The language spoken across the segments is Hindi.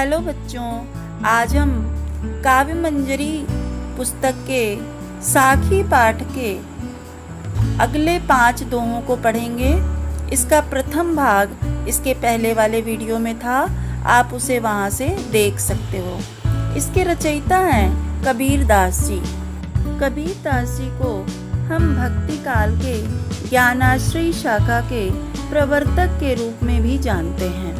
हेलो बच्चों, आज हम काव्य मंजरी पुस्तक के साखी पाठ के अगले 5 दोहों को पढ़ेंगे। इसका प्रथम भाग इसके पहले वाले वीडियो में था, आप उसे वहाँ से देख सकते हो। इसके रचयिता हैं कबीर दास जी। कबीर दास जी को हम भक्ति काल के ज्ञानाश्रयी शाखा के प्रवर्तक के रूप में भी जानते हैं।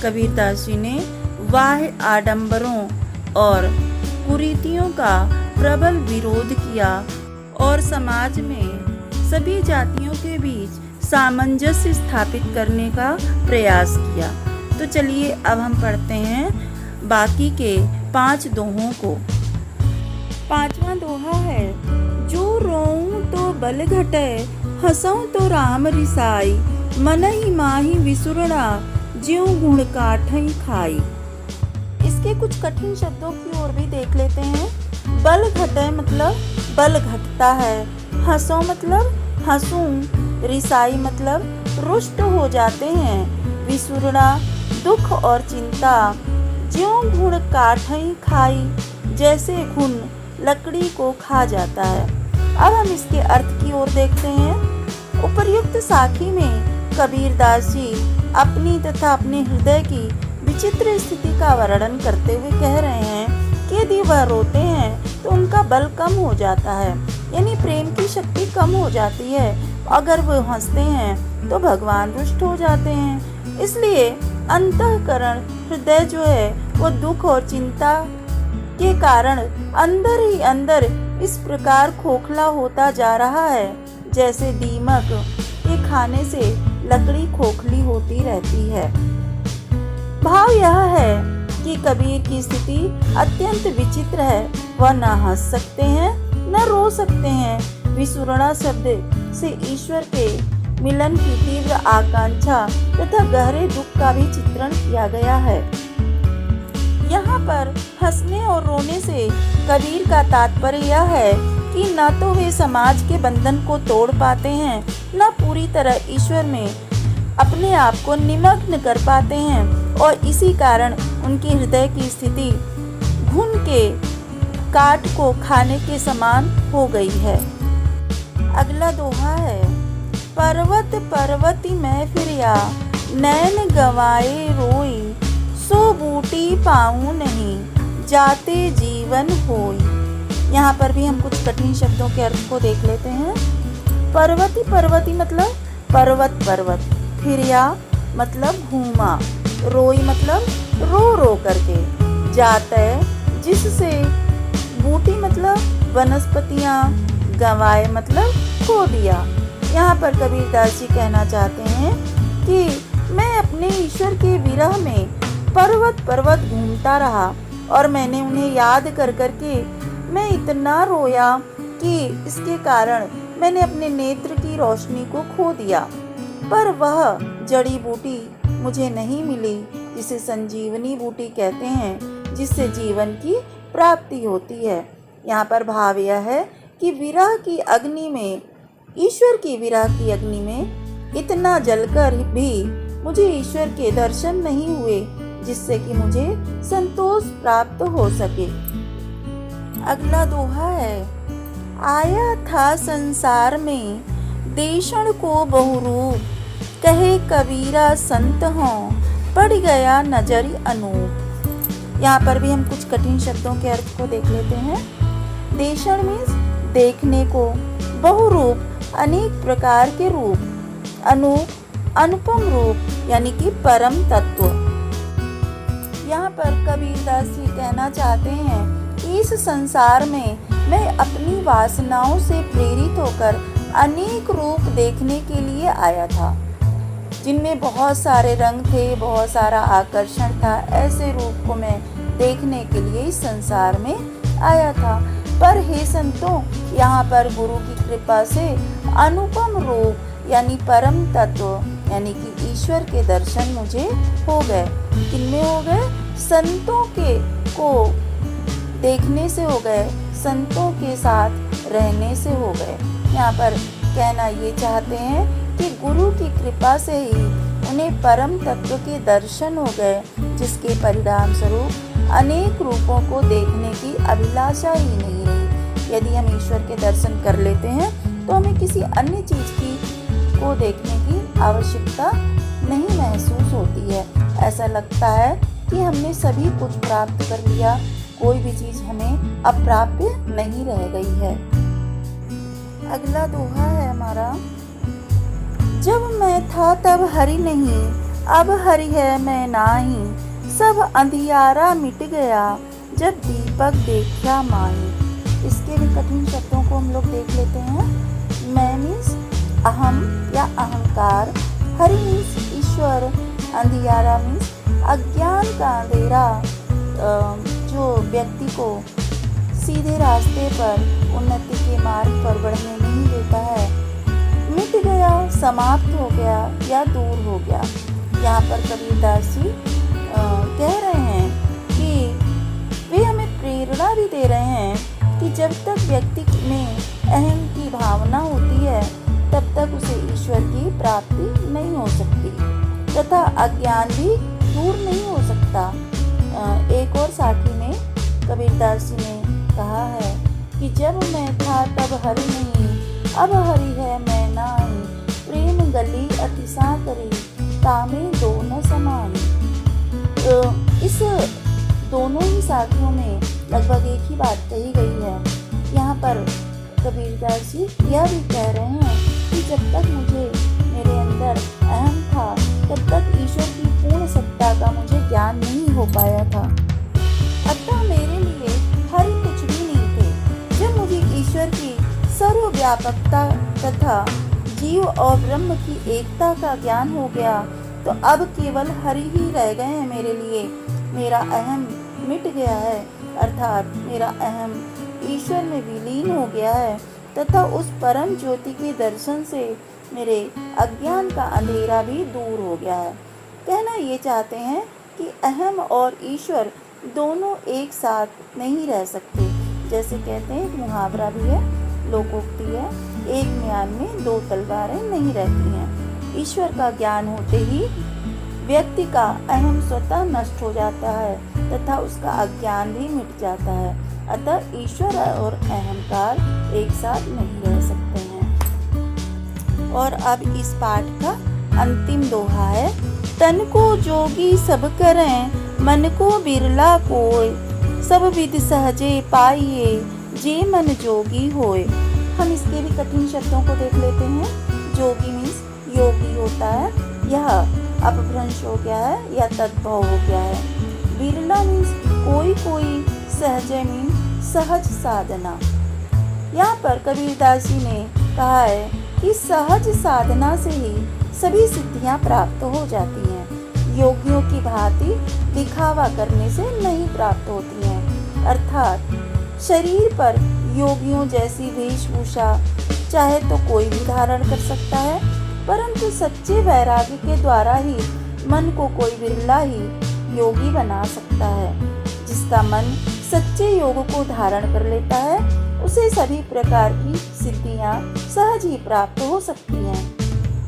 कबीर दास जी ने बाह्य आडंबरों और कुरीतियों का प्रबल विरोध किया और समाज में सभी जातियों के बीच सामंजस्य स्थापित करने का प्रयास किया। तो चलिए अब हम पढ़ते हैं बाकी के 5 दोहों को। 5वां दोहा है, जो रोऊं तो बल घटे, हंसऊं तो राम रिसाई, मनहि माहि विसुरना, ज्यों गुण काठई खाई। इसके कुछ कठिन शब्दों की ओर भी देख लेते हैं। बल घटे मतलब बल घटता है, हंसो मतलब हंसूं, रिसाई मतलब रुष्ट हो जाते हैं, विसुरना दुख और चिंता, ज्यों घुण काठई खाई जैसे घुन लकड़ी को खा जाता है। अब हम इसके अर्थ की ओर देखते हैं। उपर्युक्त साखी में कबीर दास जी अपनी तथा अपने हृदय की विचित्र स्थिति का वर्णन करते हुए कह रहे हैं कि यदि वह रोते हैं तो उनका बल कम हो जाता है, यानी प्रेम की शक्ति कम हो जाती है। अगर वह हंसते हैं तो भगवान रुष्ट हो जाते हैं। इसलिए अंतःकरण हृदय जो है वो दुख और चिंता के कारण अंदर ही अंदर इस प्रकार खोखला होता जा रहा है जैसे दीमक के खाने से लकड़ी खोखली होती रहती है। भाव यह है कि कबीर की स्थिति अत्यंत विचित्र है। वह न हंस सकते हैं न रो सकते हैं। विसुरणा शब्द से ईश्वर के मिलन की तीव्र आकांक्षा तथा गहरे दुख का भी चित्रण किया गया है। यहाँ पर हंसने और रोने से कबीर का तात्पर्य यह है कि न तो वे समाज के बंधन को तोड़ पाते हैं, न पूरी तरह ईश्वर में अपने आप को निमग्न कर पाते हैं, और इसी कारण उनकी हृदय की स्थिति घुन के काट को खाने के समान हो गई है। अगला दोहा है, पर्वत पर्वती मैं फिरिया, नैन गवाए रोई, सो बूटी पाऊं नहीं, जाते जीवन होई। यहाँ पर भी हम कुछ कठिन शब्दों के अर्थ को देख लेते हैं। पर्वती पर्वती मतलब पर्वत पर्वत, फिरिया मतलब घूमा, रोई मतलब रो रो करके, जाते जिससे, बूटी मतलब वनस्पतियाँ, गवाए मतलब खो दिया। यहाँ पर कबीर दास जी कहना चाहते हैं कि मैं अपने ईश्वर के विरह में पर्वत पर्वत घूमता रहा और मैंने उन्हें याद कर करके मैं इतना रोया कि इसके कारण मैंने अपने नेत्र की रोशनी को खो दिया, पर वह जड़ी बूटी मुझे नहीं मिली जिसे संजीवनी बूटी कहते हैं, जिससे जीवन की प्राप्ति होती है। यहाँ पर भाव यह है कि विरह की अग्नि में, ईश्वर की विरह की अग्नि में इतना जलकर भी मुझे ईश्वर के दर्शन नहीं हुए जिससे कि मुझे संतोष प्राप्त हो सके। अगला दोहा है, आया था संसार में देशण को बहुरूप, कहे कबीरा संत हों, पड़ गया नजरी अनूप। यहाँ पर भी हम कुछ कठिन शब्दों के अर्थ को देख लेते हैं। देशण मीन्स देखने को, बहुरूप अनेक प्रकार के रूप, अनूप अनुपम रूप यानी कि परम तत्व। यहाँ पर कबीर दास जी कहना चाहते हैं कि इस संसार में मैं अपनी वासनाओं से प्रेरित होकर अनेक रूप देखने के लिए आया था, जिनमें बहुत सारे रंग थे, बहुत सारा आकर्षण था। ऐसे रूप को मैं देखने के लिए इस संसार में आया था, पर हे संतों, यहाँ पर गुरु की कृपा से अनुपम रूप यानी परम तत्व यानी कि ईश्वर के दर्शन मुझे हो गए। किनमें हो गए? संतों के को देखने से हो गए, संतों के साथ रहने से हो गए। यहाँ पर कहना ये चाहते हैं कि गुरु की कृपा से ही उन्हें परम तत्व के दर्शन हो गए, जिसके परिणाम स्वरूप अनेक रूपों को देखने की अभिलाषा ही नहीं रही। यदि हम ईश्वर के दर्शन कर लेते हैं तो हमें किसी अन्य चीज को देखने की आवश्यकता नहीं महसूस होती है। ऐसा लगता है कि हमने सभी कुछ प्राप्त कर लिया, कोई भी चीज हमें अप्राप्य नहीं रह गई है। अगला दोहा है हमारा, जब मैं था तब हरि नहीं, अब हरि है मैं नाही, सब अंधियारा मिट गया, जब दीपक देखा माही। इसके भी कठिन शब्दों को हम लोग देख लेते हैं। मैं मीन्स अहम या अहंकार, हरि मीन्स ईश्वर, अंधियारा मीन्स अज्ञान का अंधेरा जो व्यक्ति को सीधे रास्ते पर उन्नति के मार्ग पर बढ़ने नहीं देता है। मिट गया, समाप्त हो गया या दूर हो गया। यहाँ पर कबीरदास जी कह रहे हैं कि वे हमें प्रेरणा भी दे रहे हैं कि जब तक व्यक्ति में अहम की भावना होती है तब तक उसे ईश्वर की प्राप्ति नहीं हो सकती तथा अज्ञान भी दूर नहीं हो सकता। एक और साखी में कबीरदास जी ने कहा है कि जब मैं था तब हरि नहीं, अब हरि है मैं नाही, प्रेम गली अतिशा करी, तामे दो न समान। इस दोनों ही साखियों में लगभग एक ही बात कही गई है। यहाँ पर कबीरदास जी यह भी कह रहे हैं कि जब तक मुझे मेरे अंदर अहम था तब तक ईश्वर की पूर्ण सत्ता का मुझे ज्ञान नहीं हो पाया था। अतः मेरे लिए हरि कुछ भी नहीं थे। जब मुझे ईश्वर की सर्वव्यापकता तथा जीव और ब्रह्म की एकता का ज्ञान हो गया तो अब केवल हरि ही रह गए हैं मेरे लिए। मेरा अहम मिट गया है, अर्थात मेरा अहम ईश्वर में विलीन हो गया है तथा उस परम ज्योति के दर्शन से मेरे अज्ञान का अंधेरा भी दूर हो गया है। कहना ये चाहते हैं कि अहम और ईश्वर दोनों एक साथ नहीं रह सकते। जैसे कहते हैं, एक मुहावरा भी है, लोकोक्ति है, एक म्यान में दो तलवारें नहीं रहती हैं। ईश्वर का ज्ञान होते ही व्यक्ति का अहम स्वतः नष्ट हो जाता है तथा उसका अज्ञान भी मिट जाता है। अतः ईश्वर और अहंकार एक साथ नहीं रह सकते हैं। और अब इस पाठ का अंतिम दोहा है, तन को जोगी सब करें, मन को बिरला कोय, सब विधि सहजे पाइए, जे मन जोगी होय। हम इसके भी कठिन शब्दों को देख लेते हैं। जोगी मीन्स योगी होता है, यह अपभ्रंश हो गया है या तद्भव हो गया है। बिरला मीन्स कोई कोई, सहजे मीन्स सहज साधना। यहाँ पर कबीरदास जी ने कहा है कि सहज साधना से ही सभी सिद्धियाँ प्राप्त हो जाती हैं, योगियों की भांति दिखावा करने से नहीं प्राप्त होती हैं। अर्थात शरीर पर योगियों जैसी वेशभूषा चाहे तो कोई भी धारण कर सकता है, परंतु सच्चे वैराग्य के द्वारा ही मन को कोई बिरला ही योगी बना सकता है। जिसका मन सच्चे योग को धारण कर लेता है उसे सभी प्रकार की सिद्धियां सहज ही प्राप्त हो सकती हैं।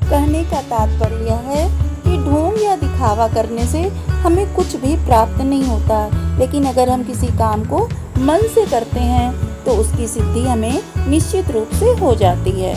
कहने का तात्पर्य है कि ढोंग या दिखावा करने से हमें कुछ भी प्राप्त नहीं होता, लेकिन अगर हम किसी काम को मन से करते हैं तो उसकी सिद्धि हमें निश्चित रूप से हो जाती है।